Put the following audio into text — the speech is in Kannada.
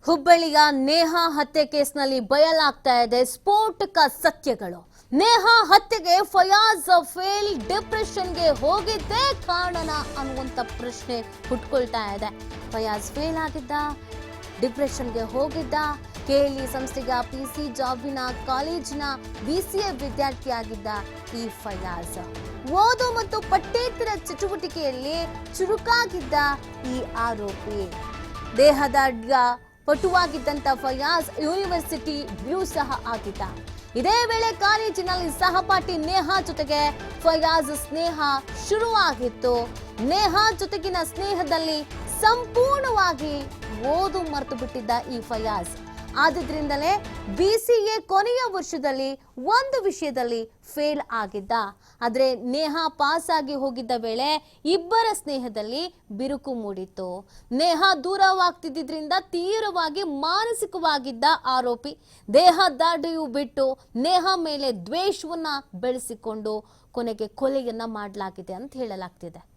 ಹುಬ್ಬಳ್ಳಿಯ ನೇಹಾ ಹತ್ಯೆ ಕೇಸ್ನಲ್ಲಿ ಬಯಲಾಗ್ತಾ ಇದೆ ಸ್ಫೋಟಕ ಸತ್ಯಗಳು. ನೇಹಾ ಹತ್ಯೆಗೆ ಫಯಾಜ್ ಫೇಲ್ ಡಿಪ್ರೆಷನ್ಗೆ ಹೋಗಿದ್ದೇ ಕಾರಣ ಅನ್ನುವಂತ ಪ್ರಶ್ನೆ ಹುಟ್ಕೊಳ್ತಾ ಇದೆ. ಫಯಾಜ್ ಫೇಲ್ ಆಗಿದ್ದ, ಡಿಪ್ರೆಷನ್ಗೆ ಹೋಗಿದ್ದ, ಕೆಎಲ್ಇ ಸಂಸ್ಥೆಯ ಪಿಸಿ ಜಾಬಿನ ಕಾಲೇಜಿನ ಬಿಸಿಎ ವಿದ್ಯಾರ್ಥಿಯಾಗಿದ್ದ ಈ ಫಯಾಜ್ ಓದು ಮತ್ತು ಪಠ್ಯೇತರ ಚಟುವಟಿಕೆಯಲ್ಲಿ ಚುರುಕಾಗಿದ್ದ ಈ ಆರೋಪಿ. ದೇಹದಾಢ್ಯ ಪಟುವಾಗಿದ್ದಂತ ಫಯಾಜ್ ಯೂನಿವರ್ಸಿಟಿ ವ್ಯೂ ಸಹ ಆಗಿದ್ದ. ಇದೇ ವೇಳೆ ಕಾಲೇಜಿನಲ್ಲಿ ಸಹಪಾಠಿ ನೇಹಾ ಜೊತೆಗೆ ಫಯಾಜ್ ಸ್ನೇಹ ಶುರುವಾಗಿತ್ತು. ನೇಹಾ ಜೊತೆಗಿನ ಸ್ನೇಹದಲ್ಲಿ ಸಂಪೂರ್ಣವಾಗಿ ಓದು ಮರೆತು ಬಿಟ್ಟಿದ್ದ ಈ ಫಯಾಜ್. ಆದ್ರಿಂದಲೇ ಬಿಸಿಎ ಕೊನೆಯ ವರ್ಷದಲ್ಲಿ ಒಂದು ವಿಷಯದಲ್ಲಿ ಫೇಲ್ ಆಗಿದ್ದ. ಆದ್ರೆ ನೇಹಾ ಪಾಸ್ ಆಗಿ ಹೋಗಿದ್ದ ವೇಳೆ ಇಬ್ಬರ ಸ್ನೇಹದಲ್ಲಿ ಬಿರುಕು ಮೂಡಿತ್ತು. ನೇಹಾ ದೂರವಾಗ್ತಿದ್ರಿಂದ ತೀವ್ರವಾಗಿ ಮಾನಸಿಕವಾಗಿದ್ದ ಆರೋಪಿ ದೇಹದಾಢ್ಯವು ಬಿಟ್ಟು ನೇಹಾ ಮೇಲೆ ದ್ವೇಷವನ್ನ ಬೆಳೆಸಿಕೊಂಡು ಕೊನೆಗೆ ಕೊಲೆಯನ್ನ ಮಾಡಲಾಗಿದೆ ಅಂತ ಹೇಳಲಾಗ್ತಿದೆ.